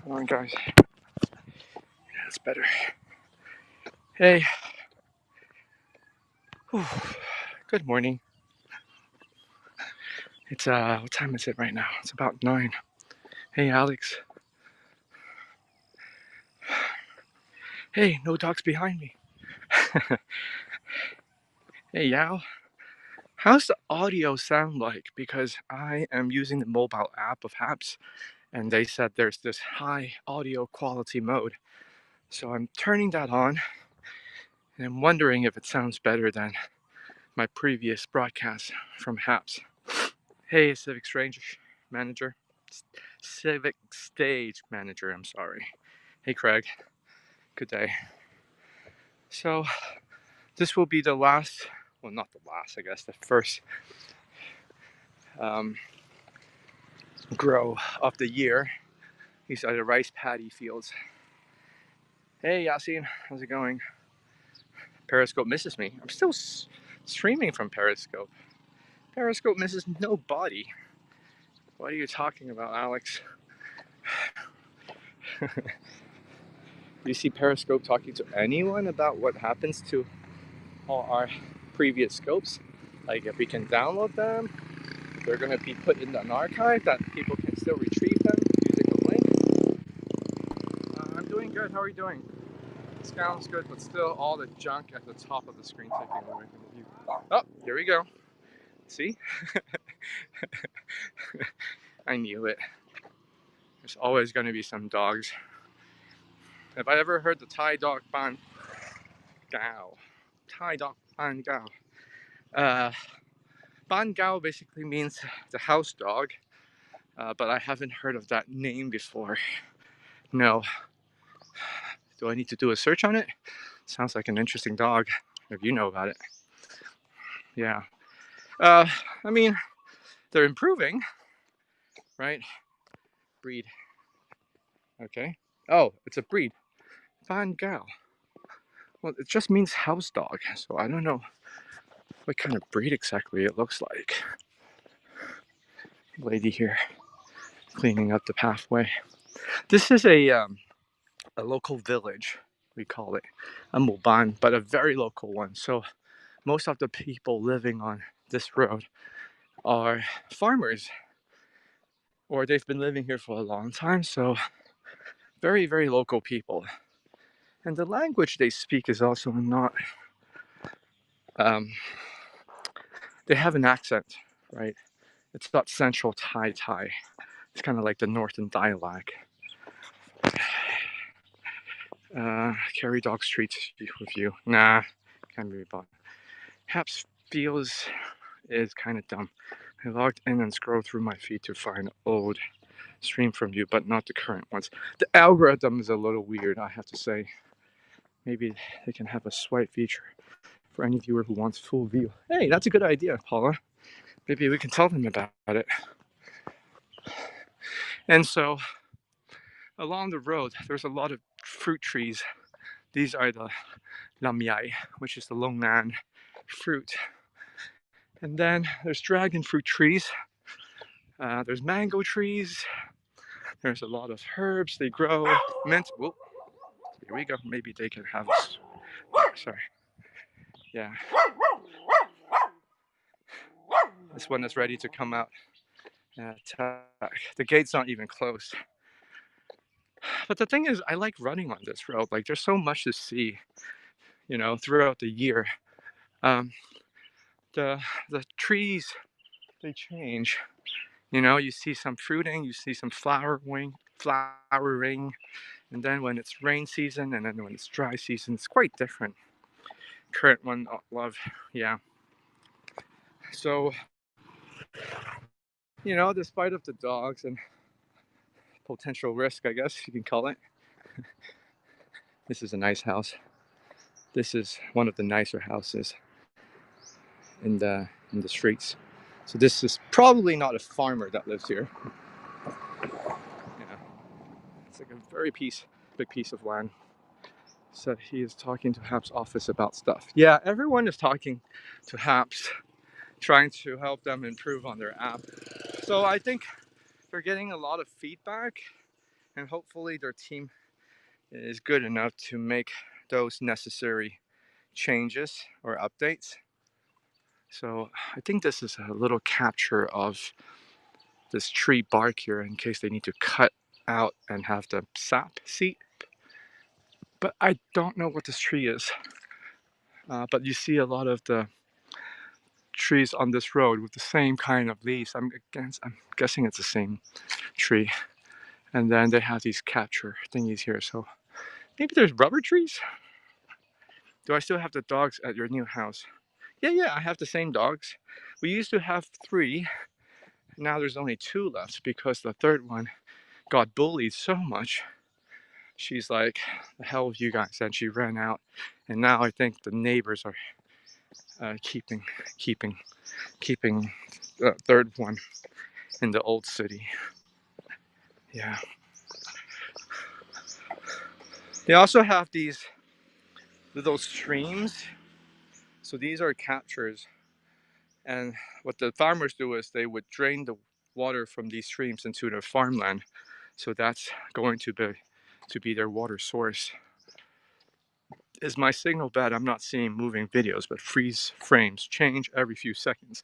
Come on, guys. That's better. Hey. Whew. Good morning. It's what time is it right now? It's about 9. Hey, Alex. Hey, no dogs behind me. Hey, Yao. How's the audio sound like? Because I am using the mobile app of Haps, and they said there's this high audio quality mode. So I'm turning that on, and I'm wondering if it sounds better than my previous broadcast from Haps. Hey, Civic Strange Manager. Civic Stage Manager, I'm sorry. Hey, Craig. Good day. So, this will be the last, well, not the last, I guess, the first grow of the year. These are the rice paddy fields. Hey, Yasin, how's it going? Periscope misses me. I'm still streaming from Periscope. Periscope misses nobody. What are you talking about, Alex? Do you see Periscope talking to anyone about what happens to all our previous scopes? Like if we can download them, they're going to be put in an archive that people can still retrieve them using a link. I'm doing good. How are you doing? Sounds good, but still all the junk at the top of the screen taking away from the view. Oh, here we go. See? I knew it. There's always going to be some dogs. Have I ever heard the Thai dog ban gao? Thai dog ban gao. Ban gao basically means the house dog, but I haven't heard of that name before. No. Do I need to do a search on it? Sounds like an interesting dog, if you know about it. Yeah. I mean, they're improving, right? Breed. Okay. Oh, it's a breed. Ban Gao. Well, it just means house dog, so I don't know what kind of breed exactly it looks like. Lady here cleaning up the pathway. This is a local village, we call it, a Muban, but a very local one. So most of the people living on this road are farmers, or they've been living here for a long time. So very, very local people. And the language they speak is also not, they have an accent, right? It's not central Thai. It's kind of like the northern dialect. Carry dog streets with you. Nah, can't be bought. Haps feels is kind of dumb. I logged in and scrolled through my feed to find old stream from you, but not the current ones. The algorithm is a little weird, I have to say. Maybe they can have a swipe feature for any viewer who wants full view. Hey, that's a good idea, Paula. Maybe we can tell them about it. And so, along the road, there's a lot of fruit trees. These are the lamyai, which is the Longnan fruit. And then there's dragon fruit trees. There's mango trees. There's a lot of herbs they grow. Mint. Whoa, here we go. Maybe they can have us. Sorry. Yeah. This one is ready to come out and attack. The gate's not even closed. But the thing is, I like running on this road. Like, there's so much to see, you know, throughout the year. The trees, they change. You know, you see some fruiting, you see some flowering, and then when it's rain season, and then when it's dry season, it's quite different. Current one, love, yeah. So, you know, despite of the dogs and potential risk, I guess you can call it. This is a nice house. This is one of the nicer houses in the streets. So this is probably not a farmer that lives here. Yeah, it's like a very big piece of land. So he is talking to Haps office about stuff. Yeah, everyone is talking to Haps, trying to help them improve on their app. So I think we're getting a lot of feedback and hopefully their team is good enough to make those necessary changes or updates. So I think this is a little capture of this tree bark here in case they need to cut out and have the sap seat. But I don't know what this tree is. But you see a lot of the trees on this road with the same kind of leaves. I'm guessing it's the same tree. And then they have these capture thingies here. So maybe there's rubber trees? Do I still have the dogs at your new house? Yeah, I have the same dogs. We used to have 3. Now there's only 2 left because the third one got bullied so much. She's like, the hell with you guys, and she ran out. And now I think the neighbors are keeping the third one in the old city. Yeah. They also have these little streams. So these are captures. And what the farmers do is they would drain the water from these streams into their farmland. So that's going to be their water source. Is my signal bad? I'm not seeing moving videos, but freeze frames change every few seconds.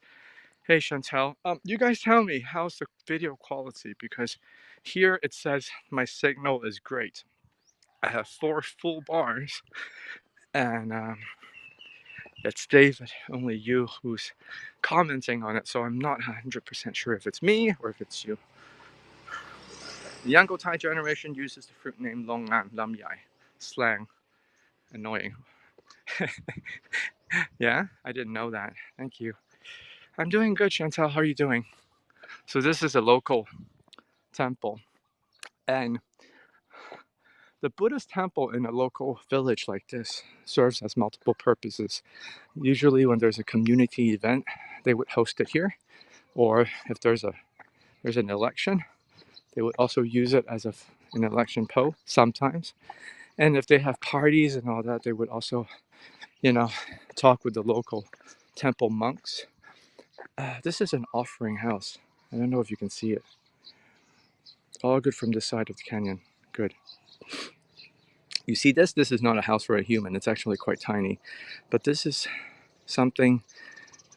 Hey Chantel, you guys tell me, how's the video quality? Because here it says my signal is great. I have 4 full bars, and it's David, only you, who's commenting on it, so I'm not 100% sure if it's me or if it's you. The Yango Tai generation uses the fruit name Longan Lam Yai, slang, annoying. Yeah, I didn't know that. Thank you. I'm doing good, Chantal. How are you doing? So this is a local temple, and the Buddhist temple in a local village like this serves as multiple purposes. Usually when there's a community event, they would host it here, or if there's an election, they would also use it as an election poll sometimes. And if they have parties and all that, they would also, talk with the local temple monks. This is an offering house. I don't know if you can see it. All good from this side of the canyon. Good. You see this? This is not a house for a human. It's actually quite tiny. But this is something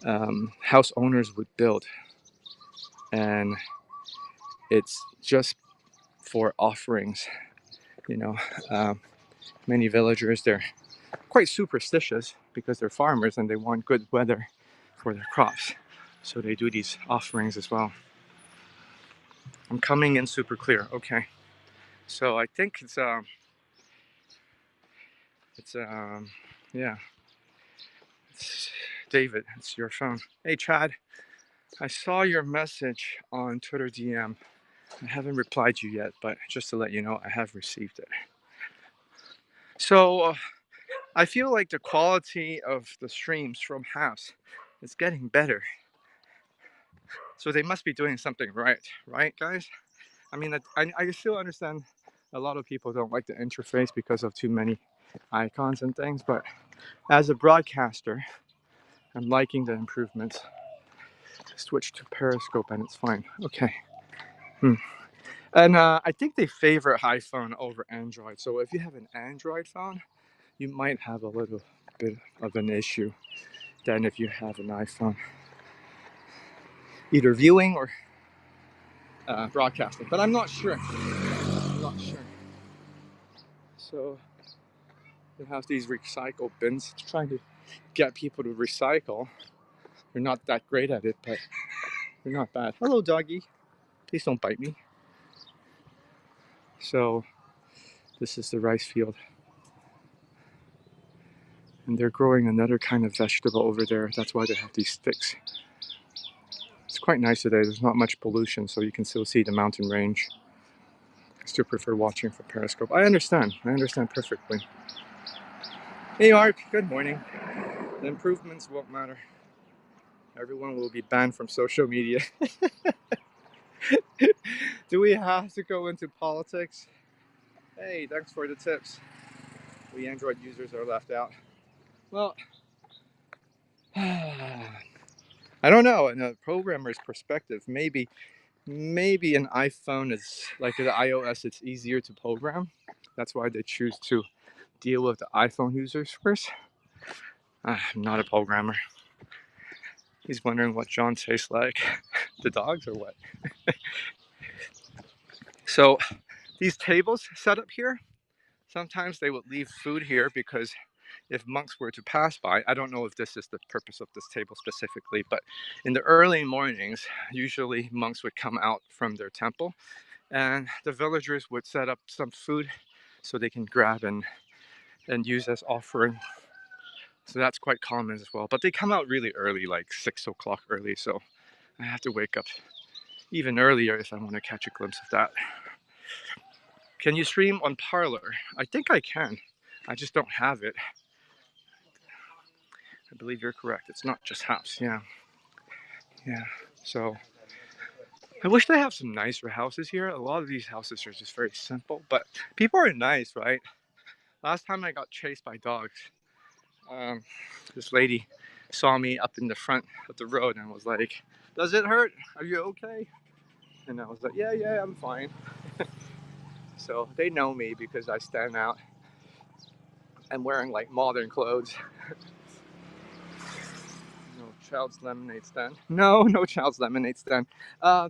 house owners would build. And it's just for offerings. Many villagers, they're quite superstitious because they're farmers and they want good weather for their crops. So they do these offerings as well. I'm coming in super clear. Okay. So I think yeah. It's David, it's your phone. Hey Chad, I saw your message on Twitter DM. I haven't replied to you yet, but just to let you know, I have received it. So I feel like the quality of the streams from House is getting better. So they must be doing something right, guys? I mean, I still understand a lot of people don't like the interface because of too many icons and things, but as a broadcaster, I'm liking the improvements. Switch to Periscope and it's fine. Okay. And I think they favor iPhone over Android. So if you have an Android phone, you might have a little bit of an issue than if you have an iPhone. Either viewing or broadcasting, but I'm not sure. So they have these recycle bins trying to get people to recycle. They're not that great at it, but they're not bad. Hello, doggy. Please don't bite me. So this is the rice field. And they're growing another kind of vegetable over there. That's why they have these sticks. It's quite nice today. There's not much pollution, so you can still see the mountain range. I still prefer watching from Periscope. I understand perfectly. Hey Mark, good morning. The improvements won't matter. Everyone will be banned from social media. Do we have to go into politics? Hey, thanks for the tips. We Android users are left out. Well, I don't know. In a programmer's perspective, maybe maybe an iPhone is like the iOS, it's easier to program. That's why they choose to deal with the iPhone users first. I'm not a programmer. He's wondering what John tastes like. The dogs or what? So these tables set up here, sometimes they would leave food here because if monks were to pass by, I don't know if this is the purpose of this table specifically, but in the early mornings, usually monks would come out from their temple and the villagers would set up some food so they can grab and use as offering. So that's quite common as well. But they come out really early, like 6 o'clock early. So I have to wake up even earlier if I want to catch a glimpse of that. Can you stream on Parler? I think I can. I just don't have it. I believe you're correct. It's not just Haps. Yeah. Yeah. So I wish they have some nicer houses here. A lot of these houses are just very simple, but people are nice, right? Last time I got chased by dogs, um, this lady saw me up in the front of the road and was like, "Does it hurt? Are you okay?" And I was like, "Yeah, yeah, I'm fine." So they know me because I stand out. I'm wearing like modern clothes. No child's lemonade stand. No, no child's lemonade stand.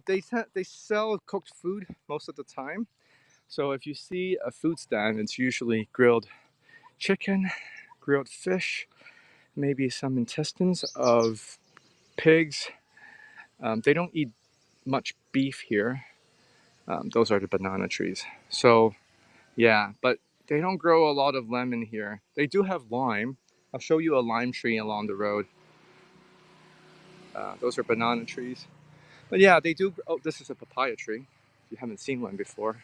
They sell cooked food most of the time. So if you see a food stand, it's usually grilled chicken, grilled fish, maybe some intestines of pigs. They don't eat much beef here. Those are the banana trees. So yeah, but they don't grow a lot of lemon here. They do have lime. I'll show you a lime tree along the road. Those are banana trees. But yeah, they do. Oh, this is a papaya tree. If you haven't seen one before,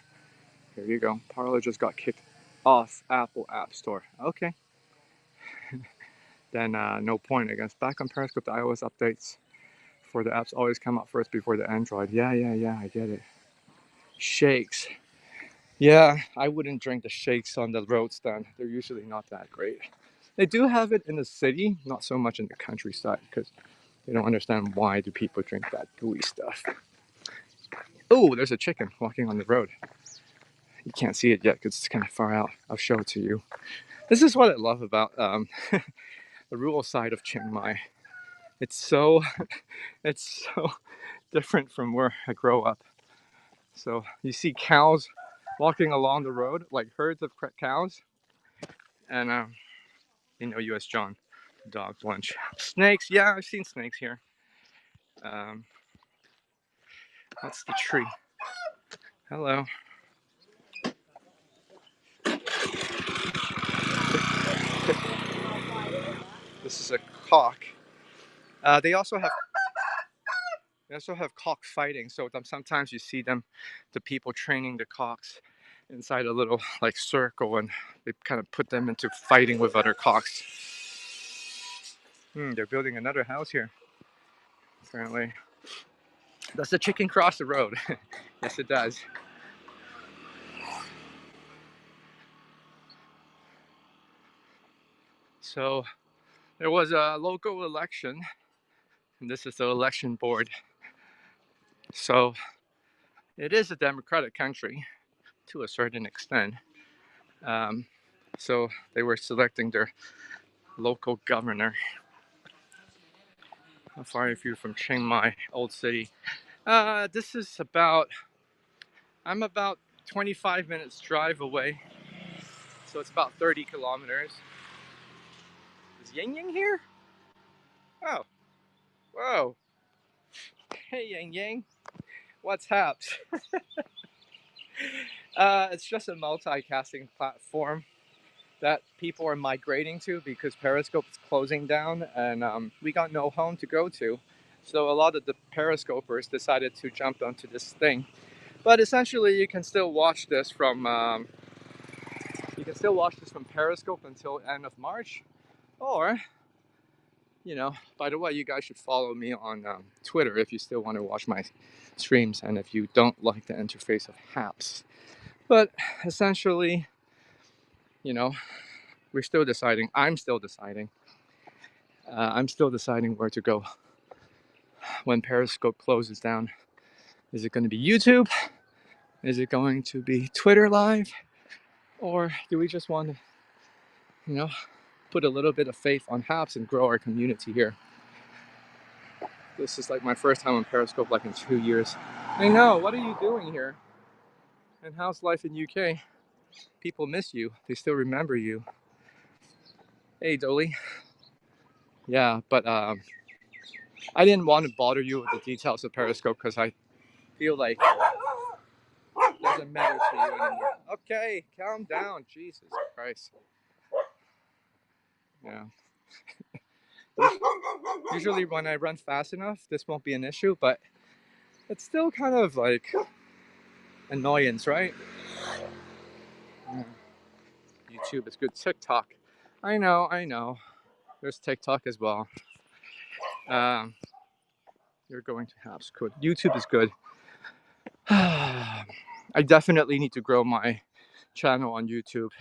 here you go. Parler just got kicked off Apple App Store. Okay. Then no point, I guess. Back on Periscope, the iOS updates for the apps always come out first before the Android. Yeah, yeah, yeah, I get it. Shakes. Yeah, I wouldn't drink the shakes on the road stand. They're usually not that great. They do have it in the city, not so much in the countryside, because they don't understand why do people drink that gooey stuff. Oh, there's a chicken walking on the road. You can't see it yet because it's kind of far out. I'll show it to you. This is what I love about the rural side of Chiang Mai. It's so, it's so different from where I grow up. So you see cows walking along the road, like herds of cows, and U.S. John, dog lunch. Snakes, yeah, I've seen snakes here. Um, that's the tree. Hello. This is a cock. They also have cockfighting. So sometimes you see them, the people training the cocks inside a little like circle, and they kind of put them into fighting with other cocks. They're building another house here. Apparently, does the chicken cross the road? Yes, it does. So there was a local election, and this is the election board. So it is a democratic country to a certain extent. Um, so they were selecting their local governor. How far are you from Chiang Mai, Old City? This is I'm about 25 minutes drive away. So it's about 30 kilometers. Is Yang Yang here? Oh, whoa. Hey, Yang Yang. What's haps? It's just a multicasting platform that people are migrating to because Periscope is closing down and we got no home to go to. So a lot of the Periscopers decided to jump onto this thing. But essentially, you can still watch this from Periscope until end of March, or by the way, you guys should follow me on Twitter if you still want to watch my streams and if you don't like the interface of Haps. But essentially, we're still deciding. I'm still deciding. I'm still deciding where to go when Periscope closes down. Is it going to be YouTube? Is it going to be Twitter Live? Or do we just want to, put a little bit of faith on Haps and grow our community here? This is like my first time on Periscope like in 2 years. I know, what are you doing here? And how's life in UK? People miss you. They still remember you. Hey, Dolly. Yeah, but I didn't want to bother you with the details of Periscope because I feel like it doesn't matter to you anymore. Okay, calm down. Jesus Christ. Yeah. Usually when I run fast enough, this won't be an issue, but it's still kind of like annoyance, right? Yeah. YouTube is good. TikTok. I know. There's TikTok as well. You're going to Haps. Good. YouTube is good. I definitely need to grow my channel on YouTube.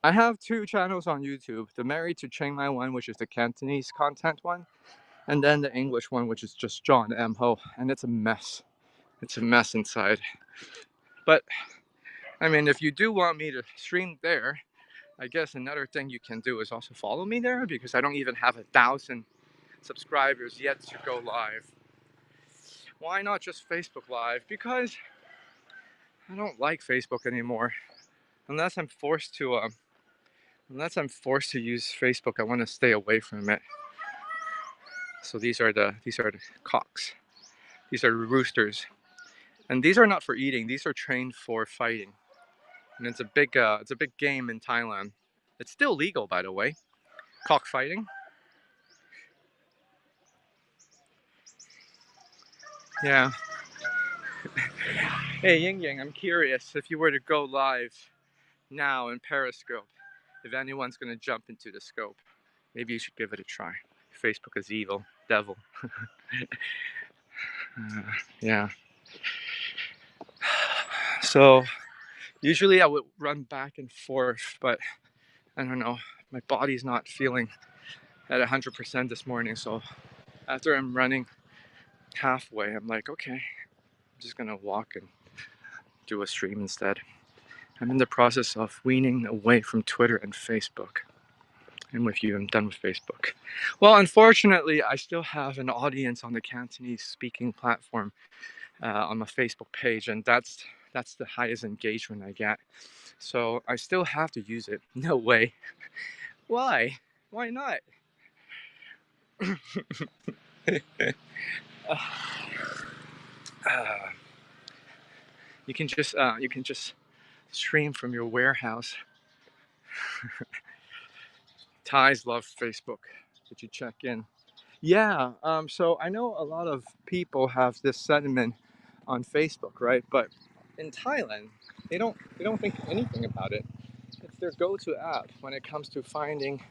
I have 2 channels on YouTube. The Married to Chiang Mai one, which is the Cantonese content one, and then the English one, which is just John M. Ho. And it's a mess. It's a mess inside. But, I mean, if you do want me to stream there, I guess another thing you can do is also follow me there, because I don't even have 1,000 subscribers yet to go live. Why not just Facebook Live? Because I don't like Facebook anymore. Unless I'm forced to use Facebook, I want to stay away from it. So these are the cocks. These are roosters, and these are not for eating. These are trained for fighting, and it's a big game in Thailand. It's still legal, by the way, cockfighting. Yeah. Hey, Ying Yang, I'm curious if you were to go live now in Periscope, if anyone's gonna jump into the scope, maybe you should give it a try. Facebook is evil, devil. Yeah. So usually I would run back and forth, but I don't know. My body's not feeling at 100% this morning. So after I'm running halfway, I'm like, okay, I'm just gonna walk and do a stream instead. I'm in the process of weaning away from Twitter and Facebook. I'm with you, I'm done with Facebook. Well, unfortunately, I still have an audience on the Cantonese speaking platform on my Facebook page, and that's the highest engagement I get. So I still have to use it. No way. Why? Why not? You can just stream from your warehouse. Thais love Facebook. Did you check in? Yeah. So I know a lot of people have this sentiment on Facebook, right? But in Thailand, they don't think anything about it. It's their go-to app when it comes to finding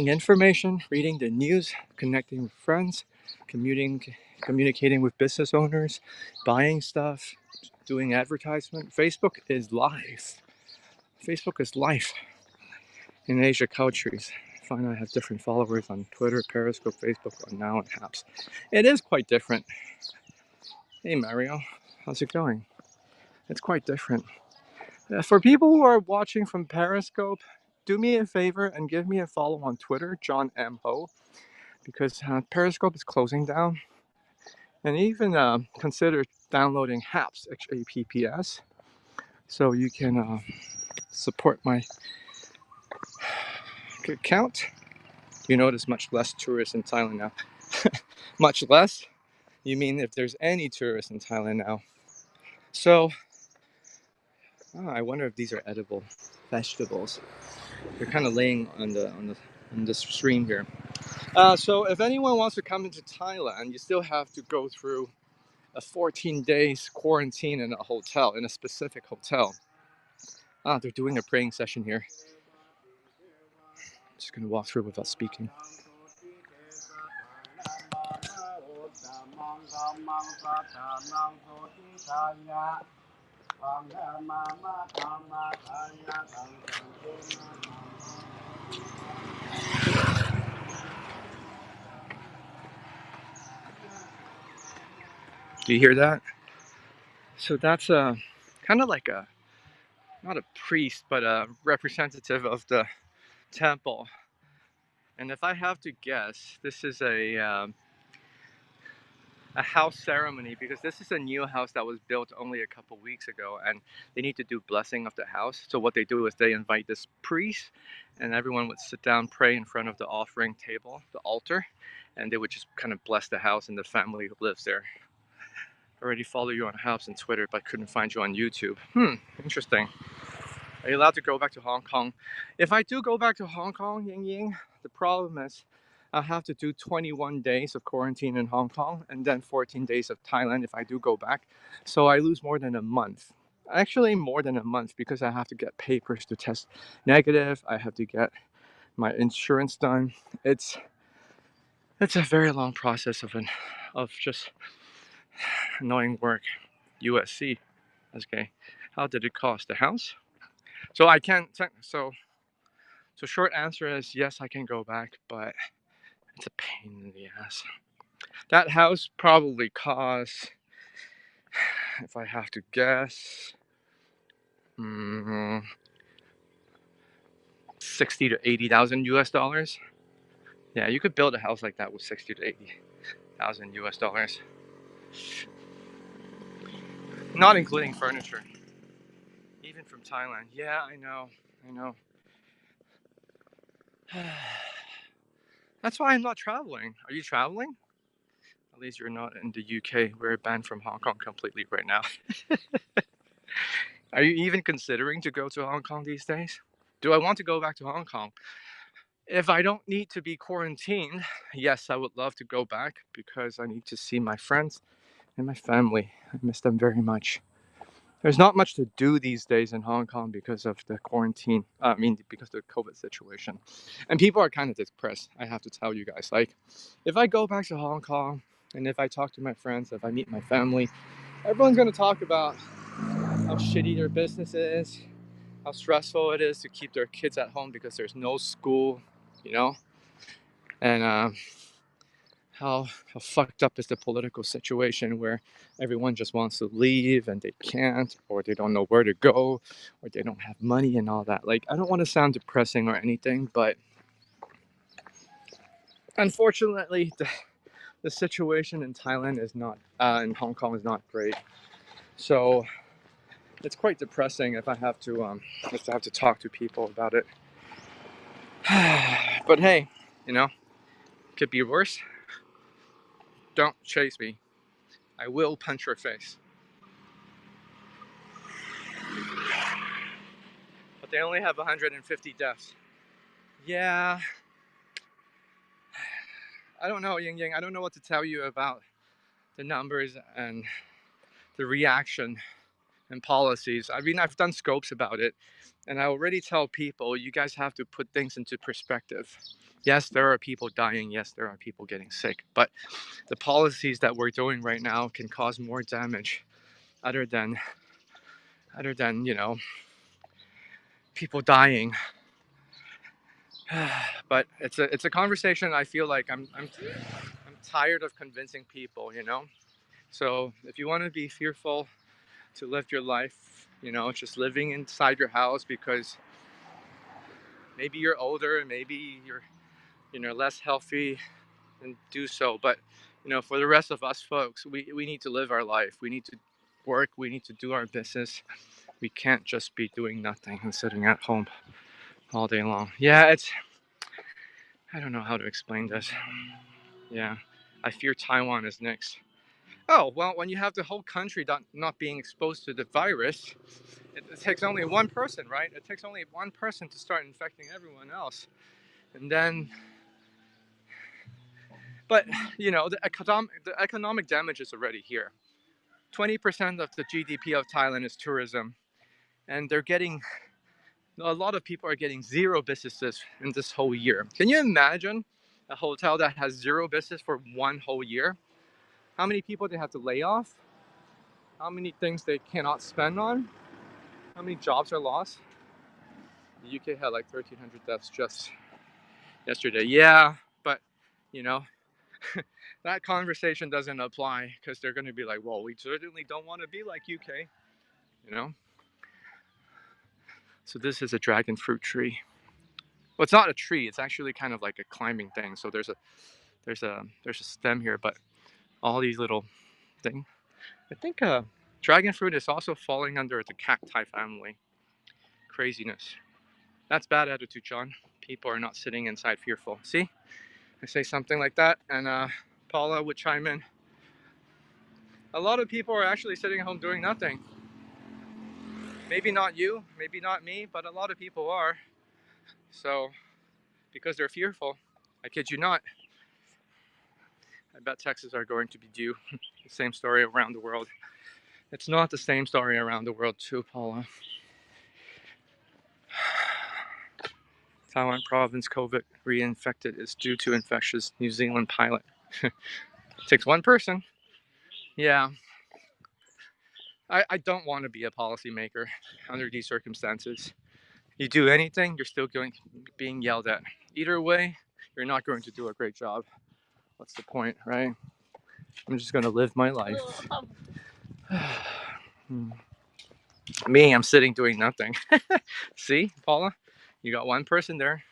information, reading the news, connecting with friends, communicating with business owners, buying stuff, doing advertisement. Facebook is life. Facebook is life in Asia countries. I find I have different followers on Twitter, Periscope, Facebook, and now on Haps. It is quite different. Hey Mario, how's it going? It's quite different. For people who are watching from Periscope, do me a favor and give me a follow on Twitter, John M. Ho, because Periscope is closing down. And even consider downloading Haps, H-A-P-P-S, so you can support my account. You notice much less tourists in Thailand now. Much less? You mean if there's any tourists in Thailand now? So, I wonder if these are edible vegetables. They're kind of laying on the stream here. So if anyone wants to come into Thailand, you still have to go through a 14 days quarantine in a hotel, in a specific hotel. They're doing a praying session here. Just gonna walk through without speaking. Do you hear that? So that's a kind of like a not a priest, but a representative of the temple. And if I have to guess, this is a house ceremony because this is a new house that was built only a couple weeks ago, and they need to do blessing of the house. So what they do is they invite this priest, and everyone would sit down, pray in front of the offering table, the altar, and they would just kind of bless the house and the family who lives there. I already follow you on House and Twitter, but couldn't find you on YouTube. Interesting. Are you allowed to go back to Hong Kong? If I do go back to Hong Kong, Ying Ying, the problem is I'll have to do 21 days of quarantine in Hong Kong and then 14 days of Thailand if I do go back. So I lose more than a month. Actually, more than a month because I have to get papers to test negative. I have to get my insurance done. It's a very long process of just annoying work. USC. Okay. How did it cost? The house? So I can't. So short answer is yes, I can go back, but it's a pain in the ass. That house probably costs, if I have to guess, 60 to 80,000 US dollars. Yeah, you could build a house like that with 60 to 80,000 US dollars, not including furniture. Even from Thailand. Yeah, I know. That's why I'm not traveling. Are you traveling? At least you're not in the UK. We're banned from Hong Kong completely right now. Are you even considering to go to Hong Kong these days? Do I want to go back to Hong Kong? If I don't need to be quarantined, yes, I would love to go back because I need to see my friends and my family. I miss them very much. There's not much to do these days in Hong Kong because of the quarantine. Because of the COVID situation. And people are kind of depressed, I have to tell you guys. Like, if I go back to Hong Kong and if I talk to my friends, if I meet my family, everyone's going to talk about how shitty their business is, how stressful it is to keep their kids at home because there's no school, you know, and how fucked up is the political situation where everyone just wants to leave and they can't, or they don't know where to go, or they don't have money and all that. Like, I don't want to sound depressing or anything, but unfortunately, the situation in Thailand is not, in Hong Kong is not great. So it's quite depressing if I have to talk to people about it. But hey, you know, could be worse. Don't chase me. I will punch your face. But they only have 150 deaths. Yeah, I don't know, Ying Ying. I don't know what to tell you about the numbers and the reaction and policies. I mean, I've done scopes about it, and I already tell people, you guys have to put things into perspective. Yes, there are people dying. Yes, there are people getting sick. But the policies that we're doing right now can cause more damage other than people dying. But it's a conversation. I feel like I'm tired of convincing people. So if you want to be fearful to live your life, just living inside your house because maybe you're older and maybe you're less healthy, then do so. But for the rest of us folks, we need to live our life. We need to work. We need to do our business. We can't just be doing nothing and sitting at home all day long. Yeah, I don't know how to explain this. Yeah, I fear Taiwan is next. Oh, well, when you have the whole country not being exposed to the virus, it takes only one person, right? It takes only one person to start infecting everyone else. And then, but, the economic damage is already here. 20% of the GDP of Thailand is tourism. And a lot of people are getting zero businesses in this whole year. Can you imagine a hotel that has zero business for one whole year? How many people they have to lay off? How many things they cannot spend on? How many jobs are lost? The UK had like 1,300 deaths just yesterday. Yeah, but you know, that conversation doesn't apply because they're going to be like, well, we certainly don't want to be like UK, you know? So this is a dragon fruit tree. Well, it's not a tree. It's actually kind of like a climbing thing. So there's a stem here, but all these little things. I think dragon fruit is also falling under the cacti family. Craziness. That's bad attitude, John. People are not sitting inside fearful. See, I say something like that, and Paula would chime in. A lot of people are actually sitting at home doing nothing. Maybe not you, maybe not me, but a lot of people are. So, because they're fearful, I kid you not, I bet taxes are going to be due. The same story around the world. It's not the same story around the world, too, Paula. Taiwan province COVID reinfected is due to infectious New Zealand pilot. Takes one person. Yeah. I don't want to be a policymaker under these circumstances. You do anything, you're still being yelled at. Either way, you're not going to do a great job. What's the point, right? I'm just going to live my life. Me, I'm sitting doing nothing. See, Paula, you got one person there.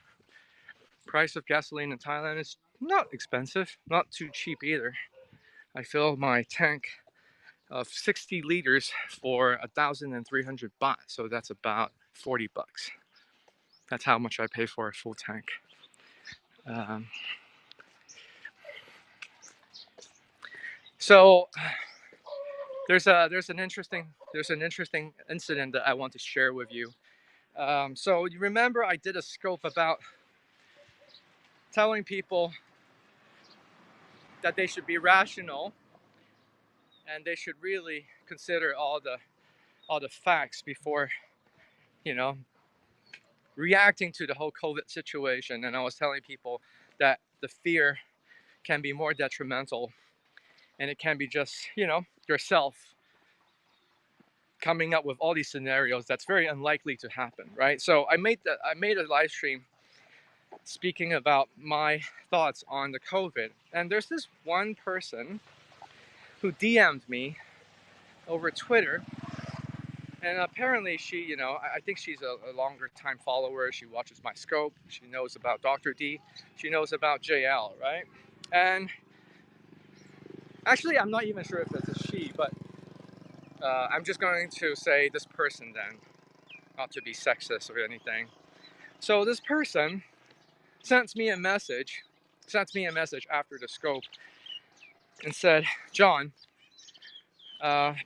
Price of gasoline in Thailand is not expensive, not too cheap either. I fill my tank of 60 liters for 1,300 baht, so that's about 40 bucks. That's how much I pay for a full tank. So there's an interesting incident that I want to share with you. So you remember I did a scope about telling people that they should be rational and they should really consider all the facts before, you know, reacting to the whole COVID situation. And I was telling people that the fear can be more detrimental, and it can be just, yourself coming up with all these scenarios that's very unlikely to happen, right? So I made a live stream speaking about my thoughts on the COVID, and there's this one person who DM'd me over Twitter, and apparently she, I think she's a longer time follower. She watches my scope. She knows about Dr. D. She knows about JL, right? And actually, I'm not even sure if it's a she, but I'm just going to say this person then, not to be sexist or anything. So this person sent me a message after the scope and said, John,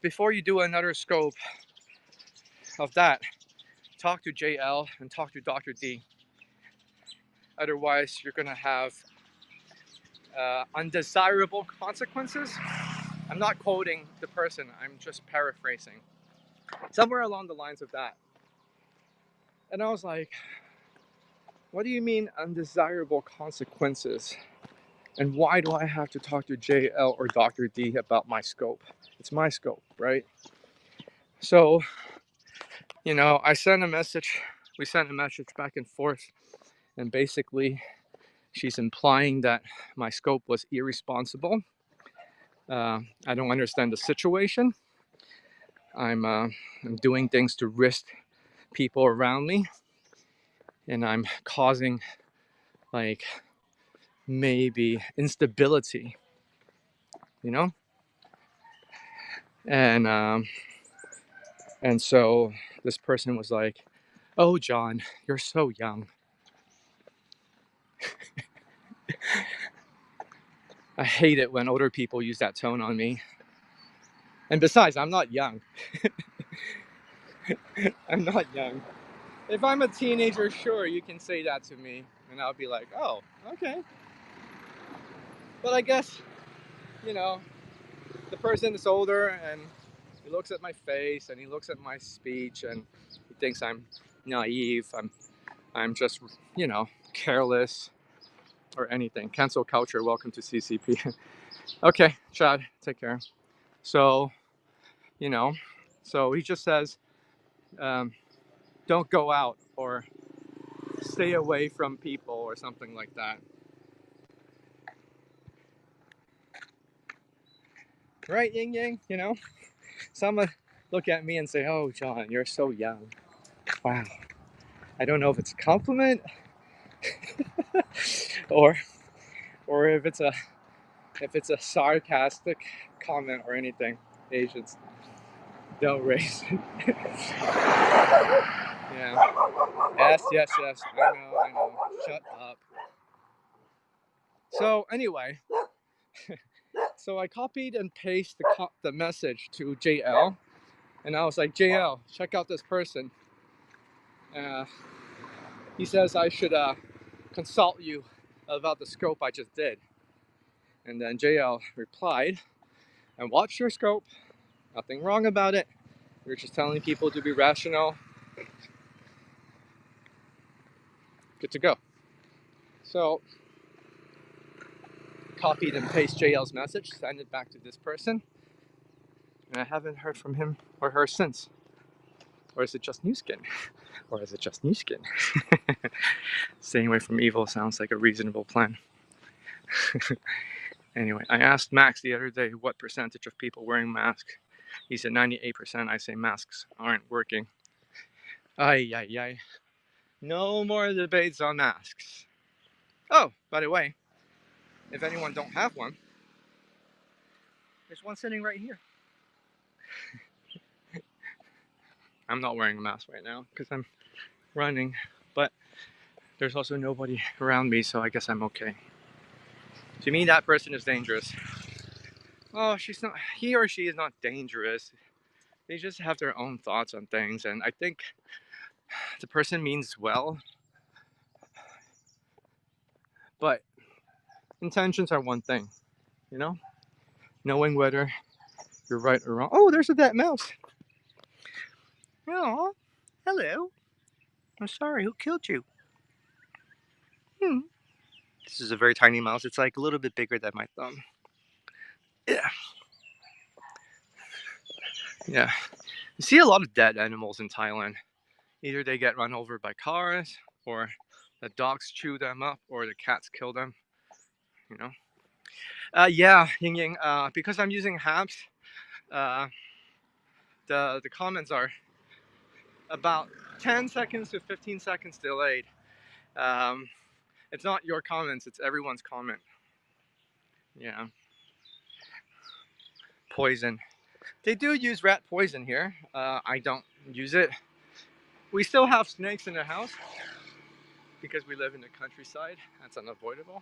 before you do another scope of that, talk to JL and talk to Dr. D. Otherwise, you're going to have undesirable consequences. I'm not quoting the person, I'm just paraphrasing. Somewhere along the lines of that. And I was like, what do you mean undesirable consequences? And why do I have to talk to JL or Dr. D about my scope? It's my scope, right? So, I sent a message. We sent a message back and forth. And basically, she's implying that my scope was irresponsible. I don't understand the situation. I'm doing things to risk people around me. And I'm causing, like, maybe instability, And so this person was like, oh, John, you're so young. I hate it when older people use that tone on me. And besides, I'm not young. I'm not young. If I'm a teenager, sure, you can say that to me. And I'll be like, oh, okay. But I guess, the person is older and he looks at my face and he looks at my speech and he thinks I'm naive. I'm just, careless or anything. Cancel culture. Welcome to CCP. Okay, Chad, take care. So, so he just says, don't go out or stay away from people or something like that. Right, Ying Yang? You know, someone look at me and say, "Oh, John, you're so young." Wow. I don't know if it's a compliment or if it's a sarcastic comment or anything. Asians don't raise it. Yeah. Yes, yes, yes. I know. Shut up. So anyway, so I copied and pasted the message to JL, and I was like, JL, check out this person. Uh, he says I should consult you about the scope I just did. And then JL replied, and watch your scope. Nothing wrong about it. You're just telling people to be rational. Good to go. So copied and paste JL's message, send it back to this person, and I haven't heard from him or her since. Or is it just new skin? Or is it just new skin? Staying away from evil sounds like a reasonable plan. Anyway, I asked Max the other day what percentage of people wearing masks. He said 98%. I say masks aren't working. Ay, ay, ay. No more debates on masks. Oh, by the way, if anyone don't have one, there's one sitting right here. I'm not wearing a mask right now because I'm running, but there's also nobody around me, so I guess I'm okay. To me, that person is dangerous. Oh, she's not. He or she is not dangerous. They just have their own thoughts on things, and I think the person means well, but intentions are one thing, you know? Knowing whether you're right or wrong. Oh, there's a dead mouse. Oh, hello. I'm sorry, who killed you? This is a very tiny mouse. It's like a little bit bigger than my thumb. Yeah. Yeah. You see a lot of dead animals in Thailand. Either they get run over by cars, or the dogs chew them up, or the cats kill them, you know? Yeah, Ying Ying, because I'm using Habs, uh, the comments are about 10 seconds to 15 seconds delayed. Um, it's not your comments, it's everyone's comment. Yeah. Poison. They do use rat poison here. I don't use it. We still have snakes in the house because we live in the countryside. That's unavoidable.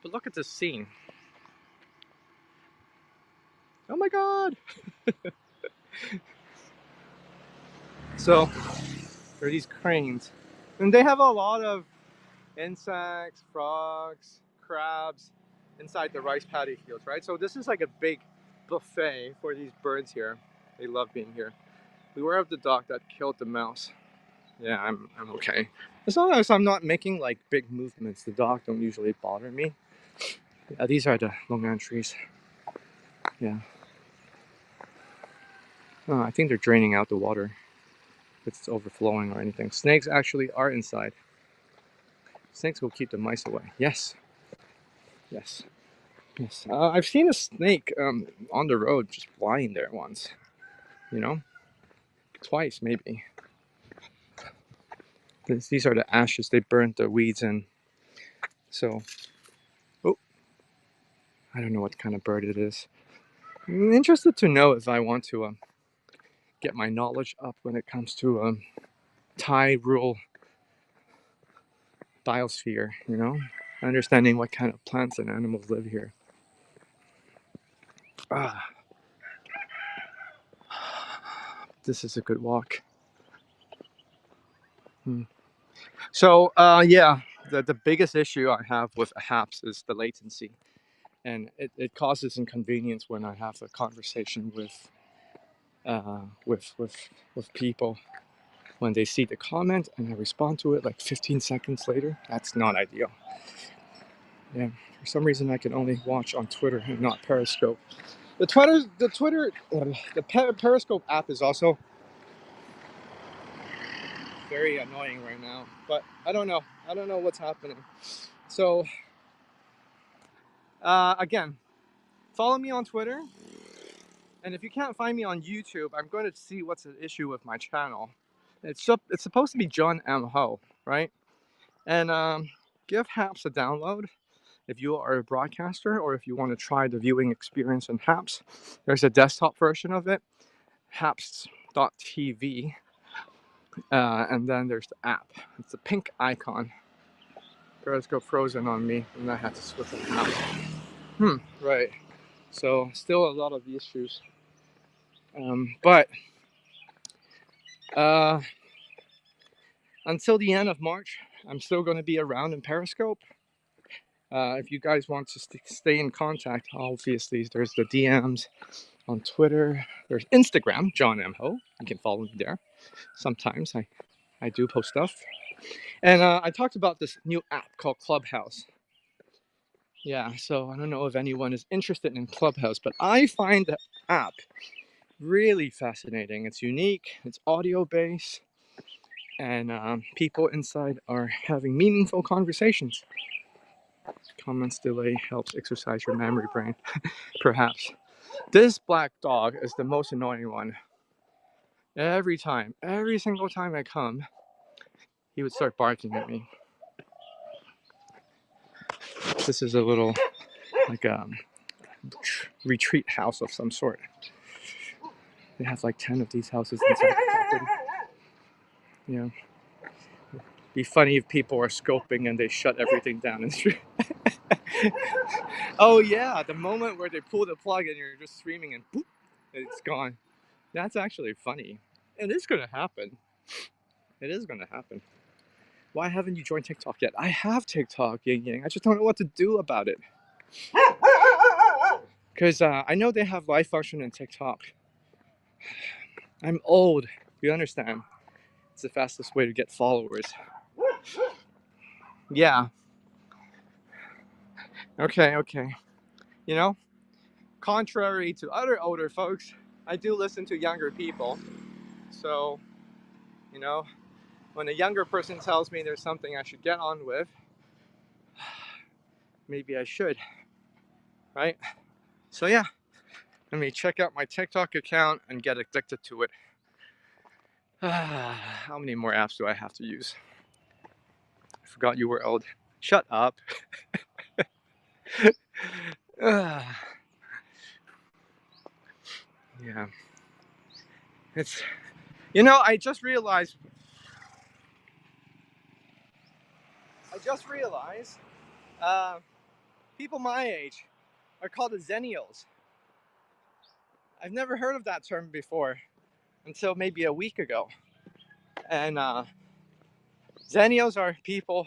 But look at this scene. Oh my god! So, there are these cranes. And they have a lot of insects, frogs, crabs inside the rice paddy fields, right? So this is like a big buffet for these birds here. They love being here. Beware of the dog that killed the mouse. Yeah, I'm okay. As long as I'm not making like big movements, the dog don't usually bother me. Yeah, these are the longan trees. Yeah. Oh, I think they're draining out the water. If it's overflowing or anything. Snakes actually are inside. Snakes will keep the mice away. Yes. Yes. Yes. I've seen a snake on the road just lying there once. You know? Twice, maybe. These are the ashes. They burned the weeds in. So, oh, I don't know what kind of bird it is. I'm interested to know if I want to get my knowledge up when it comes to Thai rural biosphere, you know? Understanding what kind of plants and animals live here. Ah, this is a good walk. So, yeah, the biggest issue I have with apps is the latency. And it causes inconvenience when I have a conversation with people. When they see the comment and I respond to it like 15 seconds later, that's not ideal. Yeah, for some reason I can only watch on Twitter and not Periscope. The Periscope app is also very annoying right now, but I don't know what's happening. So again, follow me on Twitter. And if you can't find me on YouTube, I'm going to see what's the issue with my channel. It's supposed to be John M. Ho, right? And give Haps a download if you are a broadcaster or if you want to try the viewing experience in Haps. There's a desktop version of it, haps.tv, and then there's the app. It's a pink icon. Girls go frozen on me, and I had to switch it out. Right. So still a lot of issues, but until the end of March, I'm still going to be around in Periscope. If you guys want to stay in contact, obviously there's the DMs on Twitter. There's Instagram, John M. Ho. You can follow me there. Sometimes I do post stuff. And I talked about this new app called Clubhouse. Yeah, so I don't know if anyone is interested in Clubhouse, but I find the app really fascinating. It's unique, it's audio based, and people inside are having meaningful conversations. Comments delay helps exercise your memory brain, perhaps. This black dog is the most annoying one. Every single time I come, he would start barking at me. This is a little, like, retreat house of some sort. They have like 10 of these houses inside the property. Yeah. Be funny if people are scoping and they shut everything down in the street. Oh yeah, the moment where they pull the plug and you're just screaming and boop, it's gone. That's actually funny. It is gonna happen. It is gonna happen. Why haven't you joined TikTok yet? I have TikTok, Ying Yang. I just don't know what to do about it. Because I know they have live function in TikTok. I'm old. You understand? It's the fastest way to get followers. Yeah. Okay. You know, contrary to other older folks, I do listen to younger people. So, you know, when a younger person tells me there's something I should get on with, maybe I should, right? So yeah, let me check out my TikTok account and get addicted to it. How many more apps do I have to use? I forgot you were old. Shut up. Yeah. It's, you know, I just realized people my age are called the Zennials. I've never heard of that term before until maybe a week ago. And Zennials are people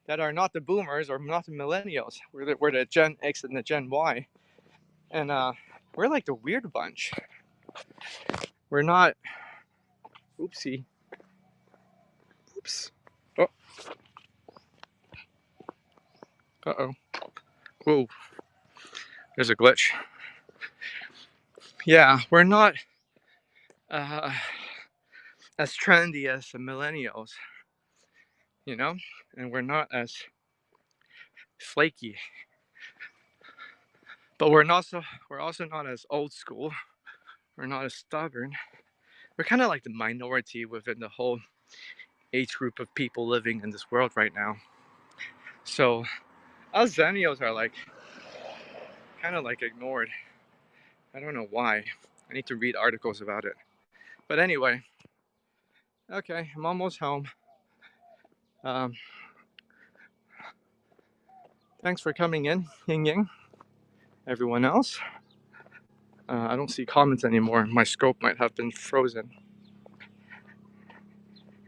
that are not the boomers or not the millennials. We're the Gen X and the Gen Y. And we're like the weird bunch. We're not, oopsie. Oops. Oh. Uh-oh. Whoa. There's a glitch. Yeah, we're not as trendy as the millennials, you know? And we're not as flaky. But we're also not as old school. We're not as stubborn. We're kind of like the minority within the whole age group of people living in this world right now. So us Zennials are like kind of like ignored. I don't know why. I need to read articles about it. But anyway, okay, I'm almost home. Thanks for coming in, Ying Yang. Everyone else. I don't see comments anymore. My scope might have been frozen.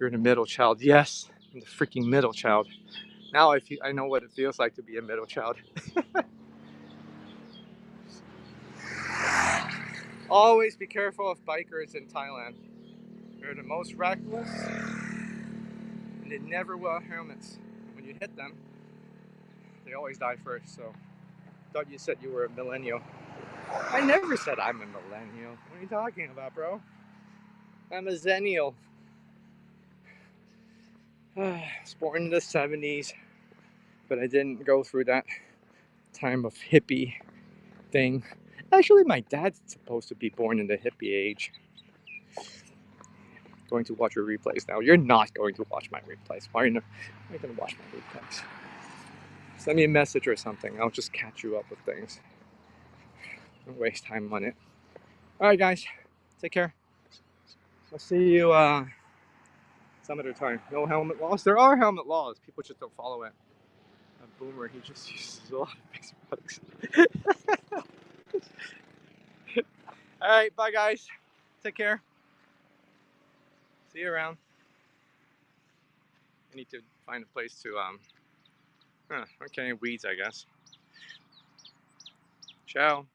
You're the middle child. Yes, I'm the freaking middle child. Now I know what it feels like to be a middle child. Always be careful of bikers in Thailand. They're the most reckless, and they never wear helmets. When you hit them, they always die first. So, thought you said you were a millennial. I never said I'm a millennial. What are you talking about, bro? I'm a zennial. I was born in the 70s, but I didn't go through that time of hippie thing. Actually, my dad's supposed to be born in the hippie age. Going to watch your replays now. You're not going to watch my replays. Why are you going to watch my replays? Send me a message or something. I'll just catch you up with things. Don't waste time on it. Alright, guys. Take care. I'll see you some other time. No helmet laws. There are helmet laws. People just don't follow it. A boomer, he just uses a lot of base products. Alright, bye, guys. Take care. See you around. I need to find a place to, okay, weeds, I guess. Ciao.